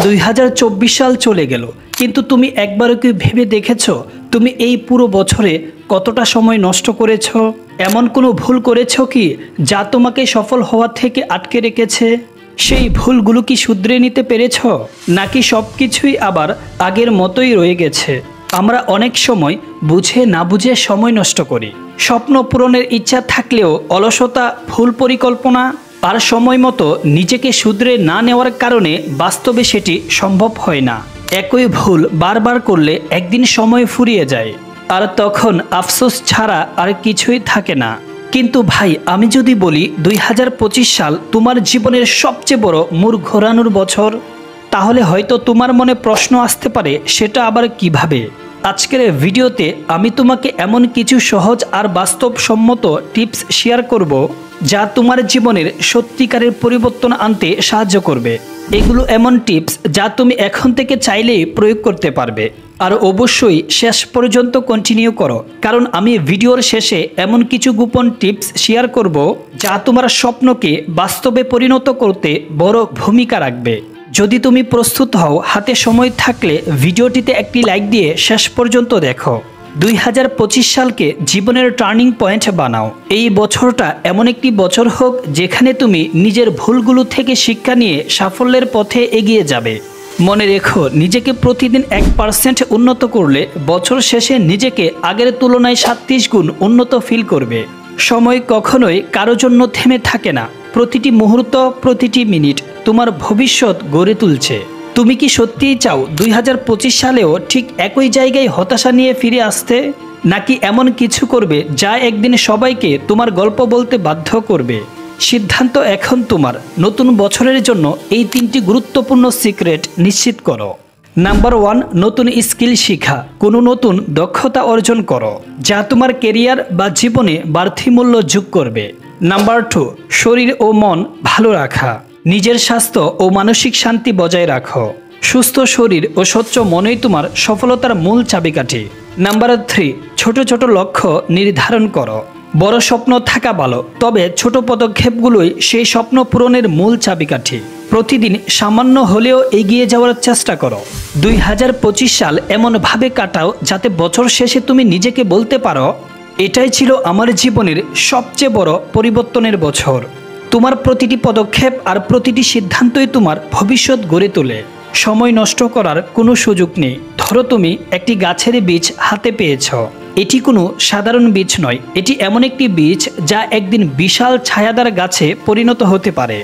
2024 সাল চলে গেল, কিন্তু তুমি একবারও কি ভেবে দেখেছো তুমি এই পুরো বছরে কতটা সময় নষ্ট করেছো? এমন কোনো ভুল করেছো কি যা তোমাকে সফল হওয়া থেকে আটকে রেখেছে? সেই ভুলগুলো কি শুধরে নিতে পেরেছো, নাকি সব কিছুই আবার আগের মতোই রয়ে গেছে? আমরা অনেক সময় বুঝে না বুঝে সময় নষ্ট করি। স্বপ্ন পূরণের ইচ্ছা থাকলেও অলসতা, ভুল পরিকল্পনা আর সময় মতো নিজেকে শুধরে না নেওয়ার কারণে বাস্তবে সেটি সম্ভব হয় না। একই ভুল বারবার করলে একদিন সময় ফুরিয়ে যায়, আর তখন আফসোস ছাড়া আর কিছুই থাকে না। কিন্তু ভাই, আমি যদি বলি 2025 সাল তোমার জীবনের সবচেয়ে বড় মোড় ঘোরানোর বছর, তাহলে হয়তো তোমার মনে প্রশ্ন আসতে পারে, সেটা আবার কিভাবে? আজকের ভিডিওতে আমি তোমাকে এমন কিছু সহজ আর বাস্তবসম্মত টিপস শেয়ার করব যা তোমার জীবনের সত্যিকারের পরিবর্তন আনতে সাহায্য করবে। এগুলো এমন টিপস যা তুমি এখন থেকে চাইলেই প্রয়োগ করতে পারবে। আর অবশ্যই শেষ পর্যন্ত কন্টিনিউ করো, কারণ আমি ভিডিওর শেষে এমন কিছু গোপন টিপস শেয়ার করব যা তোমার স্বপ্নকে বাস্তবে পরিণত করতে বড় ভূমিকা রাখবে। যদি তুমি প্রস্তুত হও, হাতে সময় থাকলে ভিডিওটিতে একটি লাইক দিয়ে শেষ পর্যন্ত দেখো। 2025 সালকে জীবনের টার্নিং পয়েন্ট বানাও। এই বছরটা এমন একটি বছর হোক যেখানে তুমি নিজের ভুলগুলো থেকে শিক্ষা নিয়ে সাফল্যের পথে এগিয়ে যাবে। মনে রেখো, নিজেকে প্রতিদিন 1% উন্নত করলে বছর শেষে নিজেকে আগের তুলনায় 37 গুণ উন্নত ফিল করবে। সময় কখনোই কারো জন্য থেমে থাকে না। প্রতিটি মুহূর্ত, প্রতিটি মিনিট তোমার ভবিষ্যৎ গড়ে তুলছে। তুমি কি সত্যিই চাও 2025 সালেও ঠিক একই জায়গায় হতাশা নিয়ে ফিরে আসতে, নাকি এমন কিছু করবে যা একদিন সবাইকে তোমার গল্প বলতে বাধ্য করবে? সিদ্ধান্ত এখন তোমার। নতুন বছরের জন্য এই 3টি গুরুত্বপূর্ণ সিক্রেট নিশ্চিত করো। নাম্বার 1, নতুন স্কিল শিখা। কোনো নতুন দক্ষতা অর্জন করো যা তোমার কেরিয়ার বা জীবনে বাড়তি মূল্য যোগ করবে। নাম্বার 2, শরীর ও মন ভালো রাখা। নিজের স্বাস্থ্য ও মানসিক শান্তি বজায় রাখো। সুস্থ শরীর ও স্বচ্ছ মনই তোমার সফলতার মূল চাবিকাঠি। নাম্বার 3, ছোট ছোট লক্ষ্য নির্ধারণ করো। বড় স্বপ্ন থাকা ভালো, তবে ছোট পদক্ষেপগুলোই সেই স্বপ্ন পূরণের মূল চাবিকাঠি। প্রতিদিন সামান্য হলেও এগিয়ে যাওয়ার চেষ্টা করো। 2025 সাল এমনভাবে কাটাও যাতে বছর শেষে তুমি নিজেকে বলতে পারো, এটাই ছিল আমার জীবনের সবচেয়ে বড় পরিবর্তনের বছর। তোমার প্রতিটি পদক্ষেপ আর প্রতিটি সিদ্ধান্তই তোমার ভবিষ্যৎ গড়ে তোলে। সময় নষ্ট করার কোনো সুযোগ নেই। ধরো তুমি একটি গাছের বীজ হাতে পেয়েছ। এটি কোনো সাধারণ বীজ নয়, এটি এমন একটি বীজ যা একদিন বিশাল ছায়াদার গাছে পরিণত হতে পারে।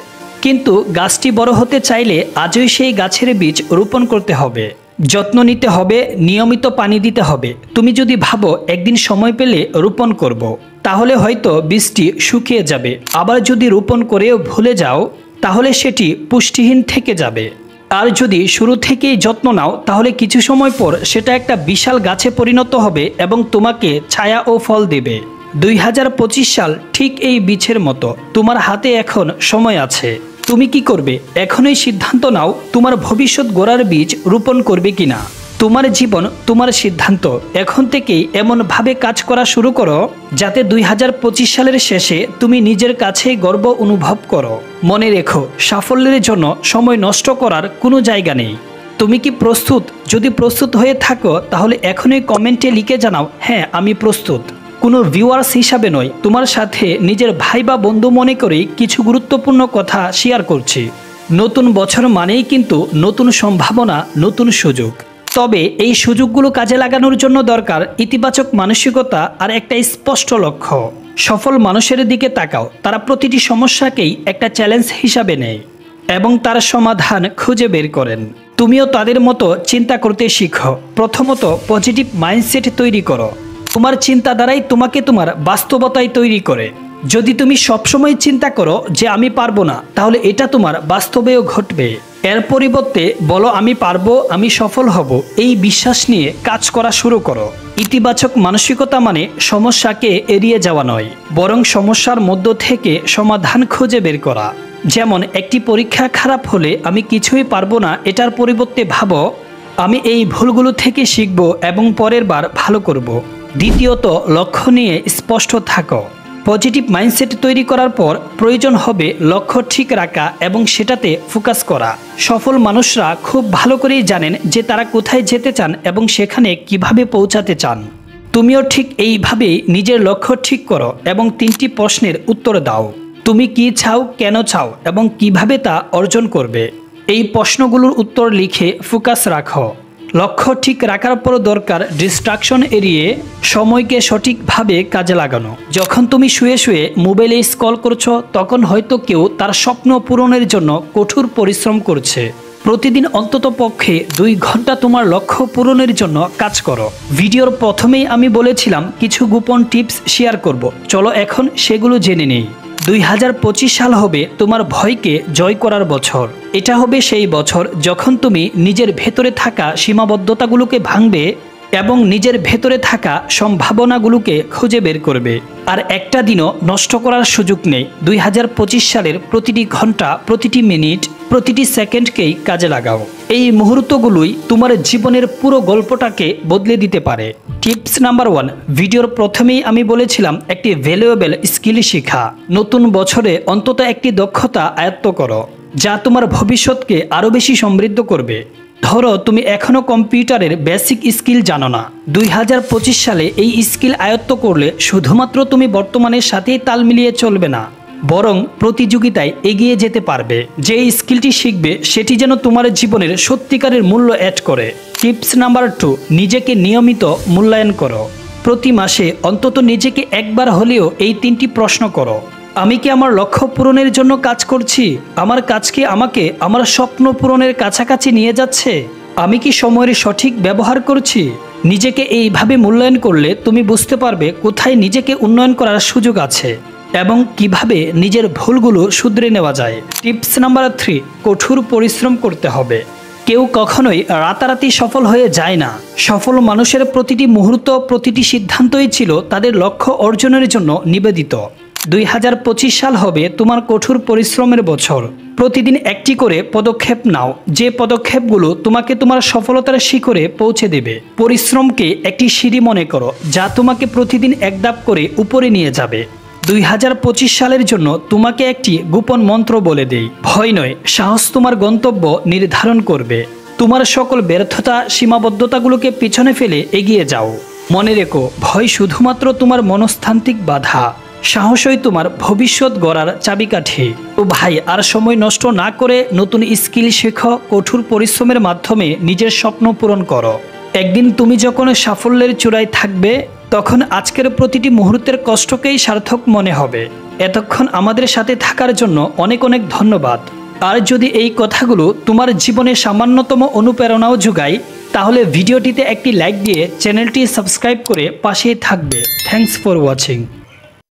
কিন্তু গাছটি বড় হতে চাইলে আজই সেই গাছের বীজ রোপণ করতে হবে, যত্ন নিতে হবে, নিয়মিত পানি দিতে হবে। তুমি যদি ভাবো একদিন সময় পেলে রোপণ করব, তাহলে হয়তো বীজটি শুকিয়ে যাবে। আবার যদি রোপণ করেও ভুলে যাও, তাহলে সেটি পুষ্টিহীন থেকে যাবে। আর যদি শুরু থেকেই যত্ন নাও, তাহলে কিছু সময় পর সেটা একটা বিশাল গাছে পরিণত হবে এবং তোমাকে ছায়া ও ফল দেবে। 2025 সাল ঠিক এই বীজের মতো। তোমার হাতে এখন সময় আছে। তুমি কি করবে? এখনই সিদ্ধান্ত নাও, তোমার ভবিষ্যৎ গড়ার বীজ রোপণ করবে কিনা। তোমার জীবন, তোমার সিদ্ধান্ত। এখন থেকেই এমনভাবে কাজ করা শুরু করো যাতে 2025 সালের শেষে তুমি নিজের কাছে গর্ব অনুভব করো। মনে রেখো, সাফল্যের জন্য সময় নষ্ট করার কোনো জায়গা নেই। তুমি কি প্রস্তুত? যদি প্রস্তুত হয়ে থাকো, তাহলে এখনই কমেন্টে লিখে জানাও, হ্যাঁ আমি প্রস্তুত। কোনো ভিউয়ার্স হিসাবে নয়, তোমার সাথে নিজের ভাই বা বন্ধু মনে করেই কিছু গুরুত্বপূর্ণ কথা শেয়ার করছি। নতুন বছর মানেই কিন্তু নতুন সম্ভাবনা, নতুন সুযোগ। তবে এই সুযোগগুলো কাজে লাগানোর জন্য দরকার ইতিবাচক মানসিকতা আর একটা স্পষ্ট লক্ষ্য। সফল মানুষের দিকে তাকাও, তারা প্রতিটি সমস্যাকেই একটা চ্যালেঞ্জ হিসাবে নেয় এবং তার সমাধান খুঁজে বের করেন। তুমিও তাদের মতো চিন্তা করতে শিখো। প্রথমত, পজিটিভ মাইন্ডসেট তৈরি করো। তোমার চিন্তা দ্বারাই তোমাকে তোমার বাস্তবতায় তৈরি করে। যদি তুমি সবসময় চিন্তা করো যে আমি পারবো না, তাহলে এটা তোমার বাস্তবেও ঘটবে। এর পরিবর্তে বলো আমি পারবো, আমি সফল হব। এই বিশ্বাস নিয়ে কাজ করা শুরু করো। ইতিবাচক মানসিকতা মানে সমস্যাকে এড়িয়ে যাওয়া নয়, বরং সমস্যার মধ্য থেকে সমাধান খুঁজে বের করা। যেমন একটি পরীক্ষা খারাপ হলে আমি কিছুই পারবো না, এটার পরিবর্তে ভাবো আমি এই ভুলগুলো থেকে শিখব এবং পরের বার ভালো করব। দ্বিতীয়ত, লক্ষ্য নিয়ে স্পষ্ট থাকো। পজিটিভ মাইন্ডসেট তৈরি করার পর প্রয়োজন হবে লক্ষ্য ঠিক রাখা এবং সেটাতে ফোকাস করা। সফল মানুষরা খুব ভালো করেই জানেন যে তারা কোথায় যেতে চান এবং সেখানে কিভাবে পৌঁছাতে চান। তুমিও ঠিক এইভাবেই নিজের লক্ষ্য ঠিক করো এবং 3টি প্রশ্নের উত্তর দাও। তুমি কি চাও, কেন চাও এবং কিভাবে তা অর্জন করবে। এই প্রশ্নগুলোর উত্তর লিখে ফোকাস রাখো। লক্ষ্য ঠিক রাখার পর দরকার ডিস্ট্রাকশন এড়িয়ে সময়কে সঠিকভাবে কাজে লাগানো। যখন তুমি শুয়ে শুয়ে মোবাইলে স্ক্রল করছো, তখন হয়তো কেউ তার স্বপ্ন পূরণের জন্য কঠোর পরিশ্রম করছে। প্রতিদিন অন্তত পক্ষে 2 ঘন্টা তোমার লক্ষ্য পূরণের জন্য কাজ করো। ভিডিওর প্রথমেই আমি বলেছিলাম কিছু গোপন টিপস শেয়ার করব। চলো এখন সেগুলো জেনে নেই। 2025 সাল হবে তোমার ভয়কে জয় করার বছর। এটা হবে সেই বছর যখন তুমি নিজের ভেতরে থাকা সীমাবদ্ধতাগুলোকে ভাঙবে এবং নিজের ভেতরে থাকা সম্ভাবনাগুলোকে খুঁজে বের করবে। আর একটা দিনও নষ্ট করার সুযোগ নেই। 2025 সালের প্রতিটি ঘন্টা, প্রতিটি মিনিট, প্রতিটি সেকেন্ডকেই কাজে লাগাও। এই মুহূর্তগুলোই তোমার জীবনের পুরো গল্পটাকে বদলে দিতে পারে। টিপস নাম্বার 1, ভিডিওর প্রথমেই আমি বলেছিলাম একটি ভ্যালুয়েবল স্কিল শেখা। নতুন বছরে অন্তত একটি দক্ষতা আয়ত্ত করো যা তোমার ভবিষ্যৎকে আরও বেশি সমৃদ্ধ করবে। ধরো তুমি এখনও কম্পিউটারের বেসিক স্কিল জানো না। 2025 সালে এই স্কিল আয়ত্ত করলে শুধুমাত্র তুমি বর্তমানের সাথেই তাল মিলিয়ে চলবে না, বরং প্রতিযোগিতায় এগিয়ে যেতে পারবে। যে স্কিলটি শিখবে সেটি যেন তোমার জীবনের সত্যিকারের মূল্য অ্যাড করে। টিপস নাম্বার 2, নিজেকে নিয়মিত মূল্যায়ন করো। প্রতি মাসে অন্তত নিজেকে একবার হলেও এই 3টি প্রশ্ন করো। আমি কি আমার লক্ষ্য পূরণের জন্য কাজ করছি? আমার কাজ কি আমাকে আমার স্বপ্ন পূরণের কাছাকাছি নিয়ে যাচ্ছে? আমি কি সময়ের সঠিক ব্যবহার করছি? নিজেকে এইভাবে মূল্যায়ন করলে তুমি বুঝতে পারবে কোথায় নিজেকে উন্নয়ন করার সুযোগ আছে এবং কিভাবে নিজের ভুলগুলো শুধরে নেওয়া যায়। টিপস নাম্বার 3, কঠোর পরিশ্রম করতে হবে। কেউ কখনোই রাতারাতি সফল হয়ে যায় না। সফল মানুষের প্রতিটি মুহূর্ত, প্রতিটি সিদ্ধান্তই ছিল তাদের লক্ষ্য অর্জনের জন্য নিবেদিত। 2025 সাল হবে তোমার কঠোর পরিশ্রমের বছর। প্রতিদিন একটি করে পদক্ষেপ নাও, যে পদক্ষেপগুলো তোমাকে তোমার সফলতার শিখরে পৌঁছে দেবে। পরিশ্রমকে একটি সিঁড়ি মনে করো যা তোমাকে প্রতিদিন এক ধাপ করে উপরে নিয়ে যাবে। 2025 সালের জন্য তোমাকে একটি গোপন মন্ত্র বলে দেই। ভয় নয়, সাহস তোমার গন্তব্য নির্ধারণ করবে। তোমার সকল ব্যর্থতা, সীমাবদ্ধতাগুলোকে পিছনে ফেলে এগিয়ে যাও। মনে রেখো, ভয় শুধুমাত্র তোমার মনস্তান্ত্রিক বাধা, সাহসই তোমার ভবিষ্যৎ গড়ার চাবিকাঠি। ও ভাই, আর সময় নষ্ট না করে নতুন স্কিল শেখো, কঠোর পরিশ্রমের মাধ্যমে নিজের স্বপ্ন পূরণ করো। একদিন তুমি যখন সাফল্যের চূড়ায় থাকবে, তখন আজকের প্রতিটি মুহূর্তের কষ্টকেই সার্থক মনে হবে। এতক্ষণ আমাদের সাথে থাকার জন্য অনেক অনেক ধন্যবাদ। আর যদি এই কথাগুলো তোমার জীবনে সামান্যতম অনুপ্রেরণাও যোগায়, তাহলে ভিডিওটিতে একটি লাইক দিয়ে চ্যানেলটি সাবস্ক্রাইব করে পাশেই থাকবে। Thanks for watching.